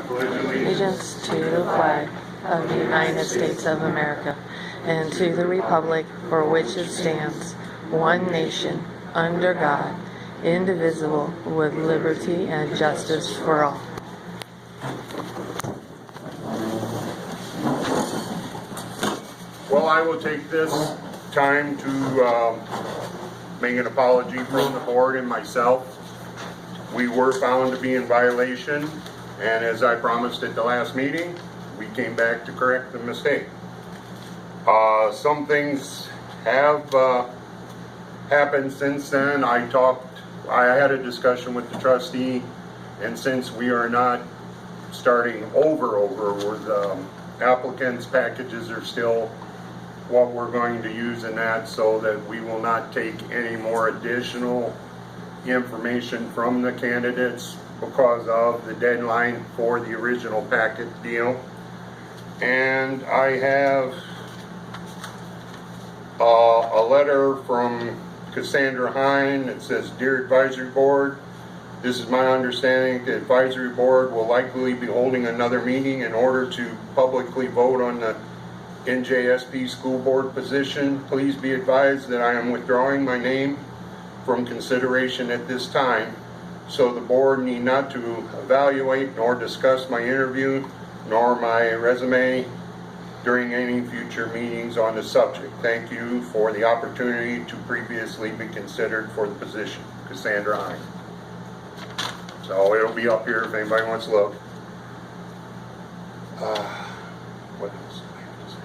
allegiance to the flag of the United States of America and to the republic for which it stands, one nation, under God, indivisible, with liberty and justice for all. Well, I will take this time to make an apology from the board and myself. We were found to be in violation, and as I promised at the last meeting, we came back to correct the mistake. Some things have happened since then. I had a discussion with the trustee, and since we are not starting over with applicants, packages are still what we're going to use in that, so that we will not take any more additional information from the candidates because of the deadline for the original packet deal. And I have a letter from Cassandra Hine. It says, "Dear Advisory Board, this is my understanding the Advisory Board will likely be holding another meeting in order to publicly vote on the NJSP school board position. Please be advised that I am withdrawing my name from consideration at this time, so the board need not to evaluate nor discuss my interview nor my resume during any future meetings on the subject. Thank you for the opportunity to previously be considered for the position. Cassandra Hine." So it'll be up here if anybody wants to look. What else do I have to say?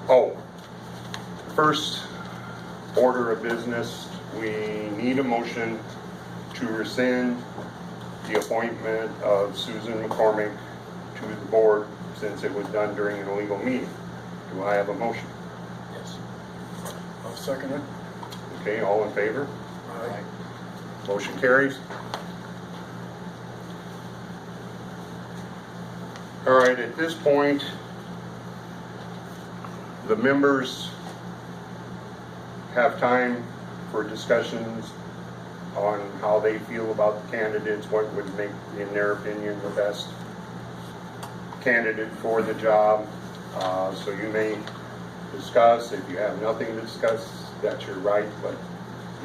Oh, first order of business, we need a motion to rescind the appointment of Susan McCormick to the board since it was done during an illegal meeting. Do I have a motion? Yes. I'll second it. Okay, all in favor? Aye. Motion carries. All right, at this point, the members have time for discussions on how they feel about the candidates, what would make, in their opinion, the best candidate for the job. So you may discuss. If you have nothing to discuss, that's your right, but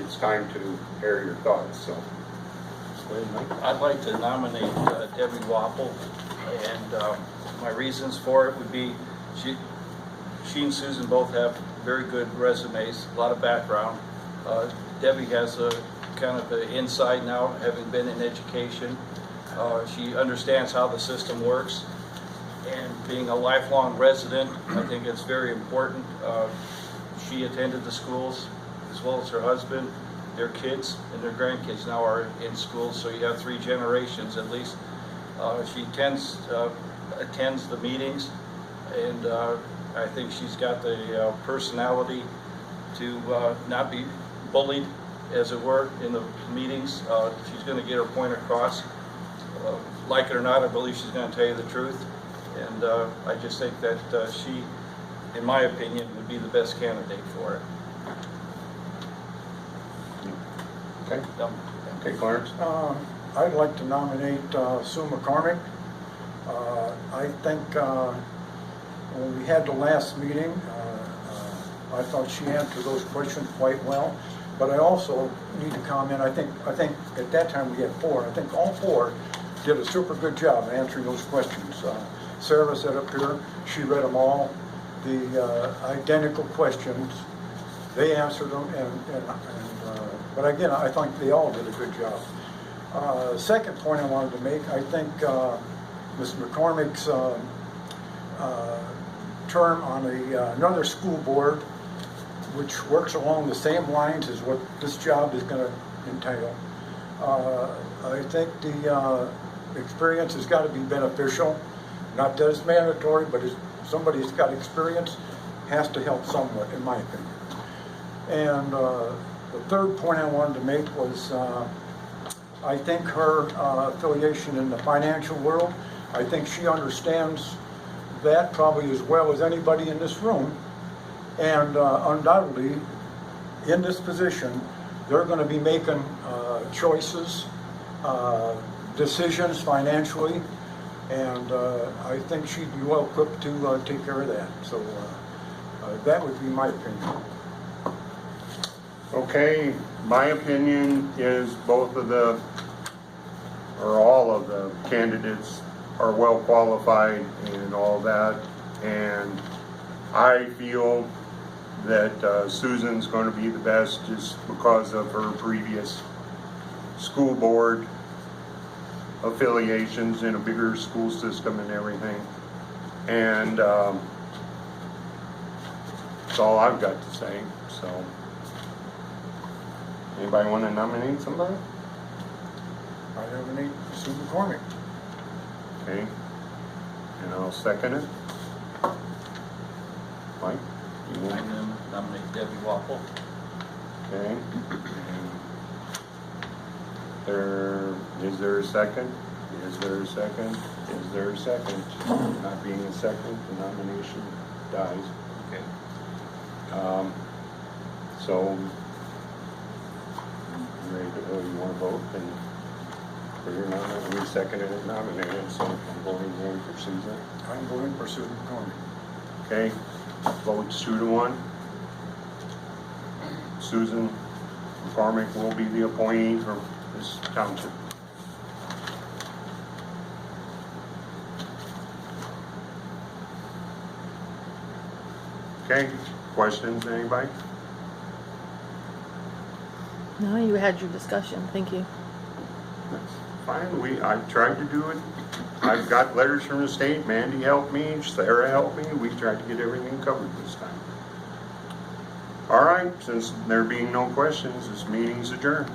it's time to air your thoughts. So, I'd like to nominate Debbie Wapple, and my reasons for it would be she and Susan both have very good resumes, a lot of background. Debbie has a kind of an insight now, having been in education. She understands how the system works, and being a lifelong resident, I think it's very important. She attended the schools as well as her husband. Their kids and their grandkids now are in school, so you have 3 generations at least. She attends the meetings, and I think she's got the personality to not be bullied, as it were, in the meetings. She's going to get her point across. Like it or not, I believe she's going to tell you the truth, and I just think that she, in my opinion, would be the best candidate for it. okay. Okay, Clarence. I'd like to nominate Sue McCormick. I think when we had the last meeting, I thought she answered those questions quite well. But I also need to comment, I think at that time we had 4. I think all 4 did a super good job answering those questions. Sarah sat up here, she read them all, the identical questions. They answered them, but again, I think they all did a good job. Second point I wanted to make, I think Ms. McCormick's term on another school board, which works along the same lines as what this job is going to entail. I think the experience has got to be beneficial. Not that it's mandatory, but if somebody's got experience, has to help somewhat, in my opinion. And the third point I wanted to make was I think her affiliation in the financial world, I think she understands that probably as well as anybody in this room. And undoubtedly, in this position, they're going to be making choices decisions financially, and I think she'd be well equipped to take care of that. So that would be my opinion. Okay, my opinion is both of the, or all of the candidates are well qualified and all that. And I feel that Susan's going to be the best just because of her previous school board affiliations in a bigger school system and everything. And that's all I've got to say. So, anybody want to nominate somebody? I nominate Sue McCormick. Okay, and I'll second it. Mike? You I want- nominate Debbie Wapple. Okay. Is there a second? Is there a second? Is there a second? Not being a second, the nomination dies. Okay. So, you ready to, you want to vote? And for your nomination, we seconded and nominated, so I'm voting for Susan. I'm voting for Sue McCormick. Okay, votes 2-1. Susan McCormick will be the appointee for this township. Okay, questions, anybody? No, you had your discussion. Thank you. That's fine, I tried to do it. I've got letters from the state, Mandy helped me, Sarah helped me, we tried to get everything covered this time. All right, since there being no questions, this meeting's adjourned.